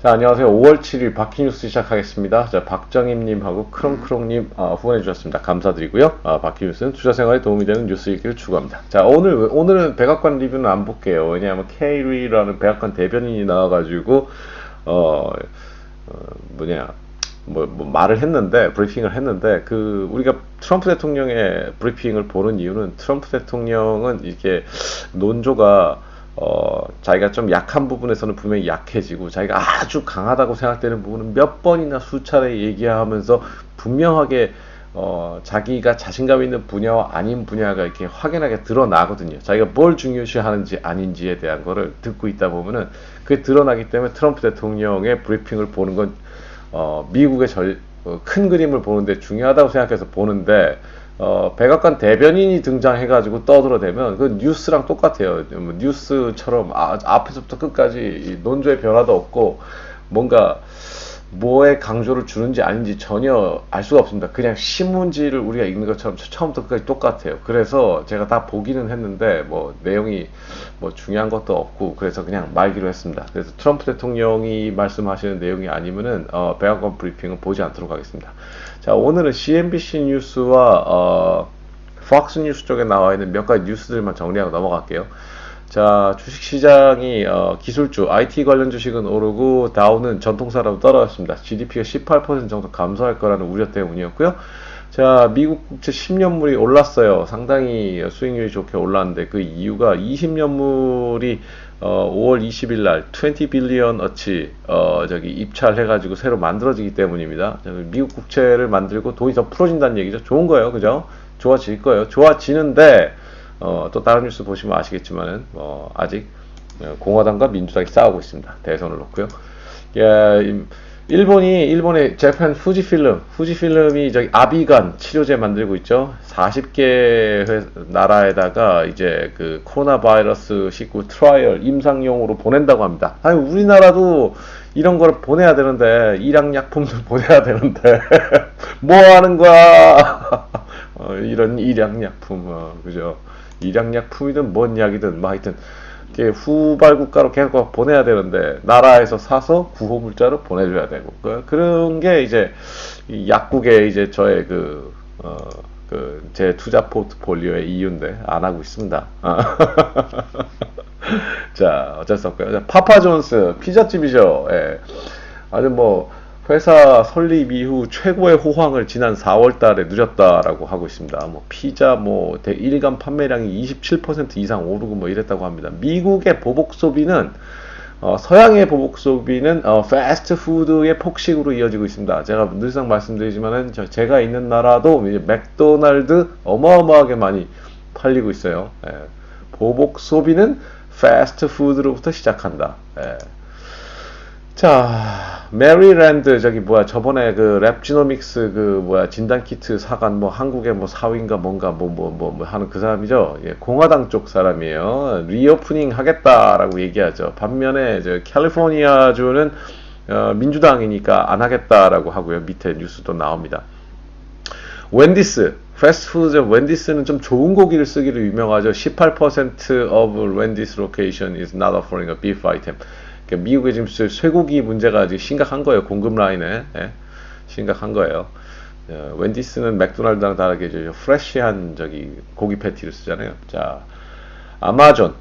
자, 안녕하세요. 5월 7일 바퀴뉴스 시작하겠습니다. 자, 박정임님하고 크롱크롱님 후원해 주셨습니다. 감사드리고요. 바퀴뉴스는 투자생활에 도움이 되는 뉴스 읽기를 추구합니다. 자, 오늘은 백악관 리뷰는 안 볼게요. 왜냐하면 케이리라는 백악관 대변인이 나와가지고, 어, 뭐냐, 말을 했는데, 브리핑을 했는데, 우리가 트럼프 대통령의 브리핑을 보는 이유는 트럼프 대통령은 이렇게 논조가 자기가 좀 약한 부분에서는 분명히 약해지고 자기가 아주 강하다고 생각되는 부분은 몇 번이나 수차례 얘기하면서 분명하게 자기가 자신감 있는 분야와 아닌 분야가 이렇게 확연하게 드러나거든요. 자기가 뭘 중요시하는지 아닌지에 대한 거를 듣고 있다 보면은 그게 드러나기 때문에 트럼프 대통령의 브리핑을 보는 건 미국의 큰 그림을 보는데 중요하다고 생각해서 보는데 백악관 대변인이 등장해가지고 떠들어대면 그 뉴스랑 똑같아요. 뭐 뉴스처럼 앞에서부터 끝까지 논조의 변화도 없고 뭔가 뭐에 강조를 주는지 아닌지 전혀 알 수가 없습니다. 그냥 신문지를 우리가 읽는 것처럼 처음부터 끝까지 똑같아요. 그래서 제가 다 보기는 했는데 뭐 내용이 뭐 중요한 것도 없고 그래서 그냥 말기로 했습니다. 그래서 트럼프 대통령이 말씀하시는 내용이 아니면은 백악관 브리핑은 보지 않도록 하겠습니다. 자, 오늘은 CNBC 뉴스와 폭스 뉴스 쪽에 나와 있는 몇 가지 뉴스들만 정리하고 넘어갈게요. 자, 주식시장이 기술주, IT 관련 주식은 오르고 다우는 전통사로 떨어졌습니다. GDP가 18% 정도 감소할 거라는 우려 때문이었고요. 자, 미국 국채 10년물이 올랐어요. 상당히 수익률이 좋게 올랐는데 그 이유가 20년물이 5월 20일 날 20 빌리언어치 입찰해가지고 새로 만들어지기 때문입니다. 미국 국채를 만들고 돈이 더 풀어진다는 얘기죠. 좋은 거예요, 그죠? 좋아질 거예요. 좋아지는데 또 다른 뉴스 보시면 아시겠지만은 아직 공화당과 민주당이 싸우고 있습니다. 대선을 놓고요. 예, 일본의 재팬 후지필름이 저기 아비간 치료제 만들고 있죠. 40개 나라에다가 이제 그 코로나 바이러스 19 트라이얼 임상용으로 보낸다고 합니다. 아니 우리나라도 이런 걸 보내야 되는데 일양약품도 보내야 되는데 뭐 하는 거야? 이런 일양약품 그죠? 일양약품이든 뭔 약이든 뭐 하여튼 후발국가로 계속 보내야 되는데 나라에서 사서 구호물자로 보내줘야 되고 그런 게 이제 약국의 이제 저의 제 투자 포트폴리오의 이유인데 안 하고 있습니다. 자, 어쩔 수 없고요. 파파존스 피자집이죠. 예. 아주 뭐 회사 설립 이후 최고의 호황을 지난 4월 달에 누렸다라고 하고 있습니다. 뭐 피자 뭐 일간 판매량이 27% 이상 오르고 뭐 이랬다고 합니다. 미국의 보복 소비는 서양의 보복 소비는 패스트푸드의 폭식으로 이어지고 있습니다. 제가 늘상 말씀드리지만은 제가 있는 나라도 이제 맥도날드 어마어마하게 많이 팔리고 있어요. 예. 보복 소비는 패스트푸드로부터 시작한다. 예. 자, 메리랜드 저번에 그 랩지노믹스 진단 키트 사간 한국의 사위인가 뭔가 하는 그 사람이죠. 예, 공화당 쪽 사람이에요. 리오프닝 하겠다라고 얘기하죠. 반면에 캘리포니아주는 민주당이니까 안 하겠다라고 하고요. 밑에 뉴스도 나옵니다. 웬디스 패스트푸드 웬디스는 좀 좋은 고기를 쓰기로 유명하죠. 18% of Wendy's location is not offering a beef item. 미국의 지금 쇠고기 문제가 아주 심각한 거예요. 공급 라인에 심각한 거예요. 웬디스는 맥도날드랑 다르게 프레시한 고기 패티를 쓰잖아요. 자, 아마존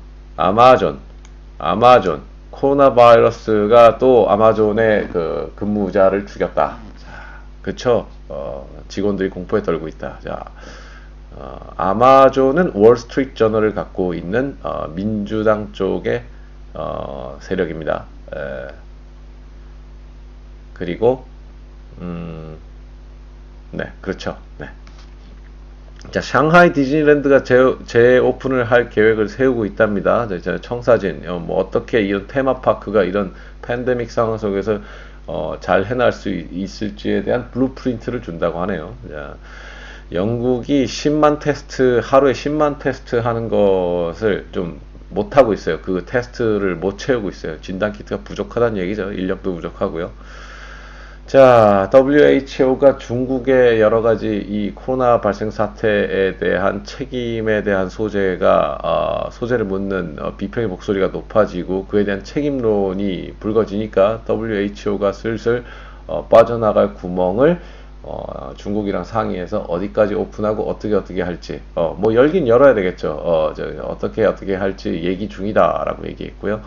코로나 바이러스가 또 아마존의 그 근무자를 죽였다. 자, 그쵸? 직원들이 공포에 떨고 있다. 자, 아마존은 월스트리트 저널을 갖고 있는 민주당 쪽의 세력입니다. 그리고 네, 그렇죠. 네. 자, 상하이 디즈니랜드가 재오픈을 할 계획을 세우고 있답니다. 청사진, 어떻게 이런 테마파크가 이런 팬데믹 상황 속에서 잘 해낼 수 있을지에 대한 블루프린트를 준다고 하네요. 자, 영국이 하루에 10만 테스트 하는 것을 좀 못하고 있어요. 그 테스트를 못 채우고 있어요. 진단키트가 부족하다는 얘기죠. 인력도 부족하고요. 자, WHO가 중국의 여러 가지 이 코로나 발생 사태에 대한 책임에 대한 소재를 묻는 비평의 목소리가 높아지고 그에 대한 책임론이 불거지니까 WHO가 슬슬 빠져나갈 구멍을 중국이랑 상의해서 어디까지 오픈하고 어떻게 할지 뭐 열긴 열어야 되겠죠. 어떻게 할지 얘기 중이다라고 얘기했고요.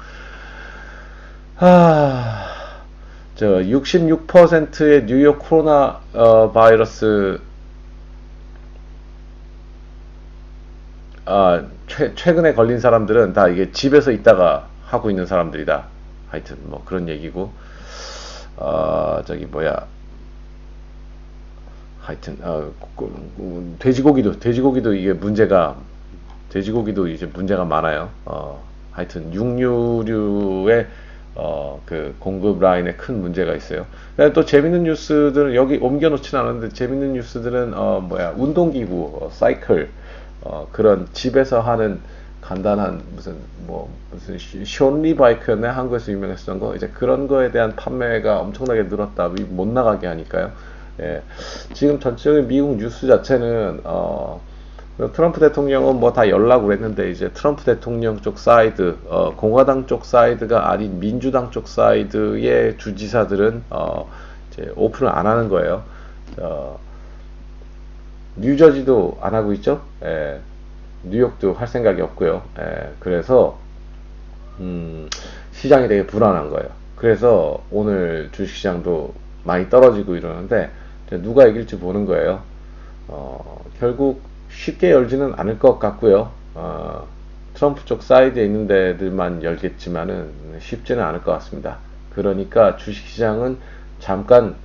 저 66%의 뉴욕 코로나 바이러스 최근에 걸린 사람들은 다 이게 집에서 있다가 하고 있는 사람들이다. 하여튼 뭐 그런 얘기고 저기 뭐야 하여튼 돼지고기도 이게 돼지고기도 이제 문제가 많아요. 하여튼 육류류의 그 공급 라인에 큰 문제가 있어요. 또 재밌는 뉴스들은 여기 옮겨놓지는 않았는데 재밌는 뉴스들은 운동기구, 사이클, 그런 집에서 하는 간단한 무슨 쇼리 바이크였네, 한국에서 유명했었던 거. 이제 그런 거에 대한 판매가 엄청나게 늘었다. 못 나가게 하니까요. 예. 지금 전체적인 미국 뉴스 자체는 트럼프 대통령은 뭐 다 연락을 했는데 이제 트럼프 대통령 쪽 사이드, 공화당 쪽 사이드가 아닌 민주당 쪽 사이드의 주지사들은 이제 오픈을 안 하는 거예요. 뉴저지도 안 하고 있죠. 예. 뉴욕도 할 생각이 없고요. 예. 그래서 시장이 되게 불안한 거예요. 그래서 오늘 주식시장도 많이 떨어지고 이러는데 누가 이길지 보는 거예요. 결국 쉽게 열지는 않을 것 같고요. 트럼프 쪽 사이드에 있는 데들만 열겠지만은 쉽지는 않을 것 같습니다. 그러니까 주식시장은 잠깐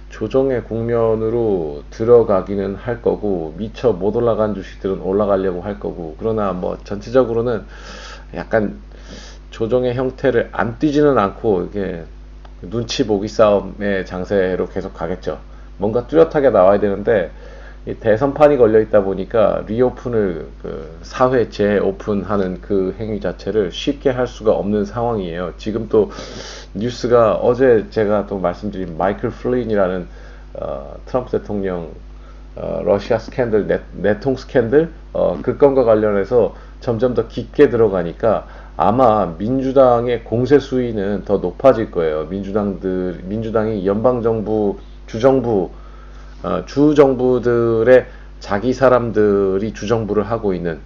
조정의 국면으로 들어가기는 할 거고, 미처 못 올라간 주식들은 올라가려고 할 거고, 그러나 뭐 전체적으로는 약간 조정의 형태를 안 띄지는 않고 이게 눈치 보기 싸움의 장세로 계속 가겠죠. 뭔가 뚜렷하게 나와야 되는데 이 대선판이 걸려 있다 보니까 리오픈을 사회 재오픈하는 그 행위 자체를 쉽게 할 수가 없는 상황이에요. 지금 또 뉴스가 어제 제가 또 말씀드린 마이클 플린이라는 트럼프 대통령 러시아 스캔들, 내통 스캔들 그 건과 관련해서 점점 더 깊게 들어가니까 아마 민주당의 공세 수위는 더 높아질 거예요. 민주당이 연방정부, 주정부들의 자기 사람들이 주정부를 하고 있는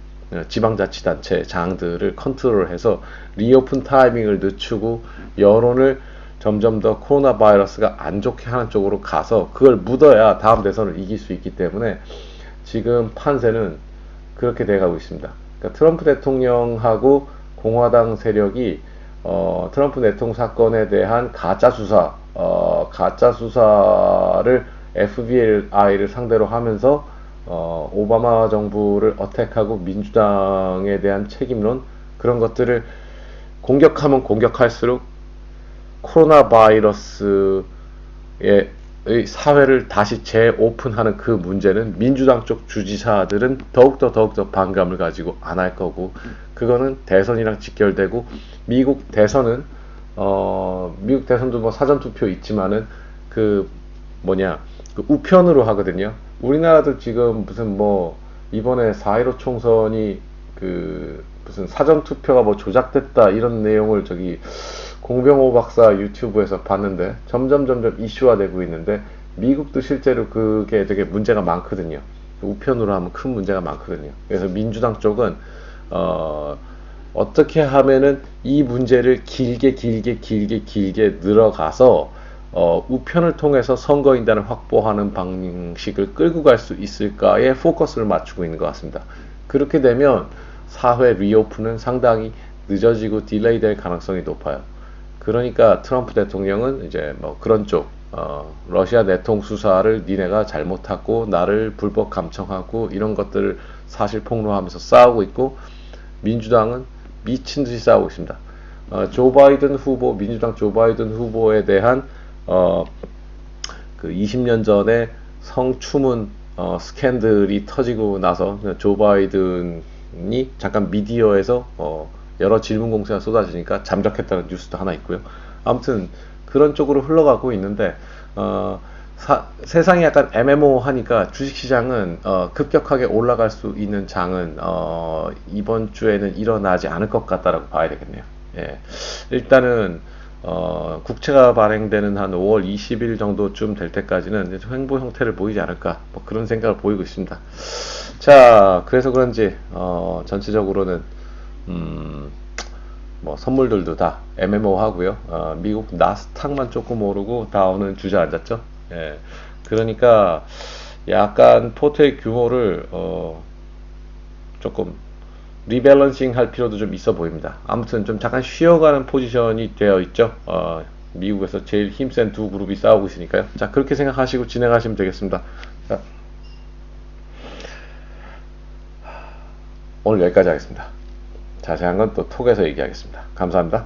지방자치단체 장들을 컨트롤해서 리오픈 타이밍을 늦추고 여론을 점점 더 코로나 바이러스가 안 좋게 하는 쪽으로 가서 그걸 묻어야 다음 대선을 이길 수 있기 때문에 지금 판세는 그렇게 돼가고 있습니다. 그러니까 트럼프 대통령하고 공화당 세력이 트럼프 내통 사건에 대한 가짜 수사를 FBI를 상대로 하면서 오바마 정부를 어택하고 민주당에 대한 책임론 그런 것들을 공격하면 공격할수록 코로나 바이러스의 사회를 다시 재오픈하는 그 문제는 민주당 쪽 주지사들은 더욱더 반감을 가지고 안 할 거고, 그거는 대선이랑 직결되고, 미국 대선도 뭐 사전투표 있지만은 그 우편으로 하거든요. 우리나라도 지금 무슨 이번에 4.15 총선이 무슨 사전투표가 조작됐다 이런 내용을 공병호 박사 유튜브에서 봤는데 점점 이슈화되고 있는데, 미국도 실제로 그게 되게 문제가 많거든요. 우편으로 하면 큰 문제가 많거든요. 그래서 민주당 쪽은 어떻게 하면은 이 문제를 길게 늘어가서 우편을 통해서 선거인단을 확보하는 방식을 끌고 갈 수 있을까에 포커스를 맞추고 있는 것 같습니다. 그렇게 되면 사회 리오픈은 상당히 늦어지고 딜레이 될 가능성이 높아요. 그러니까 트럼프 대통령은 이제 그런 쪽 러시아 내통 수사를 니네가 잘못하고 나를 불법 감청하고 이런 것들을 사실 폭로하면서 싸우고 있고, 민주당은 미친 듯이 싸우고 있습니다. 민주당 조 바이든 후보에 대한 그 20년 전에 성추문 스캔들이 터지고 나서 조 바이든이 잠깐 미디어에서 여러 질문 공세가 쏟아지니까 잠적했다는 뉴스도 하나 있고요. 아무튼 그런 쪽으로 흘러가고 있는데 세상이 약간 애매모호하니까 주식시장은 급격하게 올라갈 수 있는 장은 이번 주에는 일어나지 않을 것 같다라고 봐야 되겠네요. 예. 일단은 국채가 발행되는 한 5월 20일 정도쯤 될 때까지는 이제 횡보 형태를 보이지 않을까 뭐 그런 생각을 보이고 있습니다. 자, 그래서 그런지 전체적으로는 뭐 선물들도 다 애매모호하고요. 미국 나스닥만 조금 오르고 다우는 주저앉았죠. 예. 그러니까 약간 포트의 규모를 조금 리밸런싱 할 필요도 좀 있어 보입니다. 아무튼 좀 잠깐 쉬어가는 포지션이 되어 있죠. 미국에서 제일 힘센 두 그룹이 싸우고 있으니까요. 자, 그렇게 생각하시고 진행하시면 되겠습니다. 자, 오늘 여기까지 하겠습니다. 자세한 건 또 톡에서 얘기하겠습니다. 감사합니다.